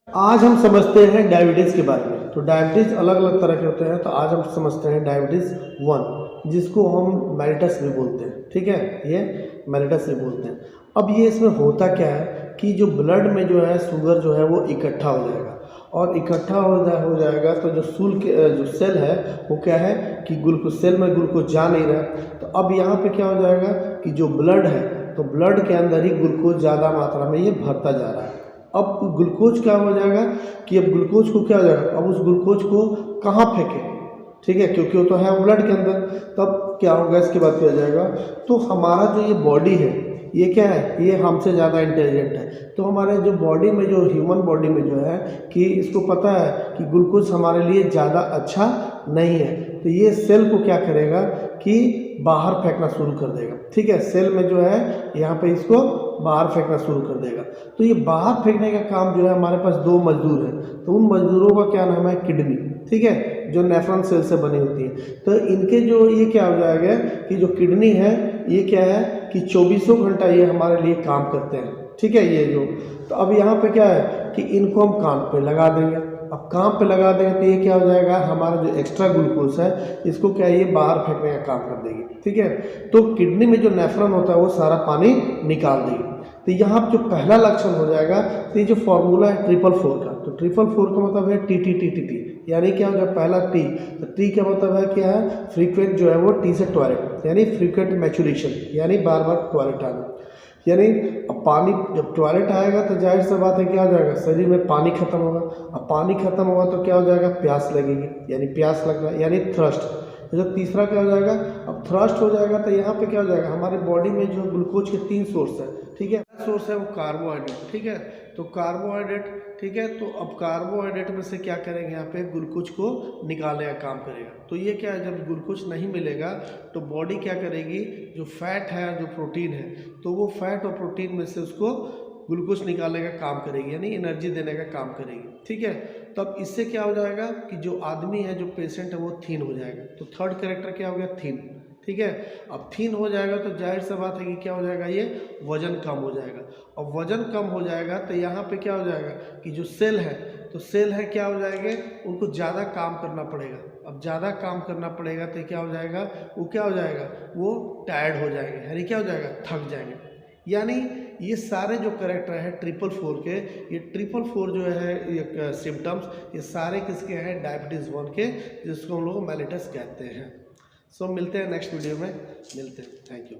आज हम समझते हैं डायबिटीज़ के बारे में। तो डायबिटीज़ अलग अलग तरह के होते हैं। तो आज हम समझते हैं डायबिटीज़ 1, जिसको हम मेलिटस भी बोलते हैं। ठीक है, ये मेलिटस भी बोलते हैं। अब ये इसमें होता क्या है कि जो ब्लड में जो है शुगर जो है वो इकट्ठा हो जाएगा, और इकट्ठा हो जाएगा तो जो जो सेल है वो क्या है कि ग्लूकोज, सेल में ग्लूकोज जा नहीं रहा है। तो अब यहाँ पे क्या हो जाएगा कि जो ब्लड है, तो ब्लड के अंदर ही ग्लूकोज ज़्यादा मात्रा में ये भरता जा रहा है। अब ग्लूकोज क्या हो जाएगा कि अब ग्लूकोज को क्या हो जाएगा, अब उस ग्लूकोज को कहाँ फेंके, ठीक है, क्योंकि वो तो है ब्लड के अंदर। तब क्या होगा, इसके बाद क्या हो जाएगा, तो हमारा जो ये बॉडी है ये क्या है, ये हमसे ज़्यादा इंटेलिजेंट है। तो हमारे जो बॉडी में, जो ह्यूमन बॉडी में जो है कि इसको पता है कि ग्लूकोज हमारे लिए ज़्यादा अच्छा नहीं है। तो ये सेल को क्या करेगा कि बाहर फेंकना शुरू कर देगा। ठीक है, सेल में जो है यहाँ पे इसको बाहर फेंकना शुरू कर देगा। तो ये बाहर फेंकने का काम जो है, हमारे पास 2 मजदूर हैं। तो उन मजदूरों का क्या नाम है, किडनी। ठीक है, जो नेफ्रॉन सेल से बनी होती है। तो इनके जो ये क्या हो जाएगा कि जो किडनी है ये क्या है कि 24 घंटा ये हमारे लिए काम करते हैं। ठीक है, ये जो, तो अब यहाँ पे क्या है कि इनको हम कान पे लगा देंगे। अब काम पे लगा देंगे तो ये क्या हो जाएगा, हमारा जो एक्स्ट्रा ग्लूकोज है इसको क्या है, ये बाहर फेंकने का काम कर देगी। ठीक है, तो किडनी में जो नेफ्रॉन होता है वो सारा पानी निकाल देगी। तो यहाँ जो पहला लक्षण हो जाएगा, तो ये जो फॉर्मूला है 444 का, तो 444 का मतलब है T T T T T, यानी क्या हो जाएगा, पहला टी। तो टी का मतलब है क्या है, फ्रीक्वेंट जो है वो टी से टॉयलेट, यानी फ्रीक्वेंट मैचुरेशन, यानी बार बार टॉयलेट आना। यानी अब पानी जब टॉयलेट आएगा तो जाहिर सी बात है क्या हो जाएगा, शरीर में पानी खत्म होगा। अब पानी खत्म होगा तो क्या हो जाएगा, प्यास लगेगी, यानी प्यास लगना, यानी थ्रस्ट। तो जब तीसरा क्या हो जाएगा, अब थ्रस्ट हो जाएगा तो यहाँ पे क्या हो जाएगा, हमारे बॉडी में जो ग्लूकोज के 3 सोर्स है। ठीक है, सोर्स है वो कार्बोहाइड्रेट। ठीक है, तो कार्बोहाइड्रेट, ठीक है, तो अब कार्बोहाइड्रेट में से क्या करेंगे, यहाँ पे ग्लूकोज को निकालने का काम करेगा। तो ये क्या है, जब ग्लूकोज नहीं मिलेगा तो बॉडी क्या करेगी, जो फैट है, जो प्रोटीन है, तो वो फैट और प्रोटीन में से उसको ग्लूकोज निकालने का काम करेगी, यानी एनर्जी देने का काम करेगी। ठीक है, तो अब इससे क्या हो जाएगा कि जो आदमी है, जो पेशेंट है, वो थीन हो जाएगा। तो थर्ड कैरेक्टर क्या हो गया, थीन। ठीक है, अब थीन हो जाएगा तो जाहिर सी बात है कि क्या हो जाएगा, ये वजन कम हो जाएगा। और वजन कम हो जाएगा तो यहाँ पे क्या हो जाएगा कि जो सेल है, तो सेल है क्या हो जाएंगे, उनको ज़्यादा काम करना पड़ेगा। अब ज़्यादा काम करना पड़ेगा तो क्या हो जाएगा, वो क्या हो जाएगा, वो टायर्ड हो जाएंगे, यानी क्या हो जाएगा, थक जाएंगे। यानी ये सारे जो करेक्टर है 444 के, ये 444 जो है ये सिम्टम्स, ये सारे किसके हैं, डायबिटीज़ 1 के, जिसको हम लोग मेलिटस कहते हैं। सो मिलते हैं नेक्स्ट वीडियो में, मिलते हैं, थैंक यू।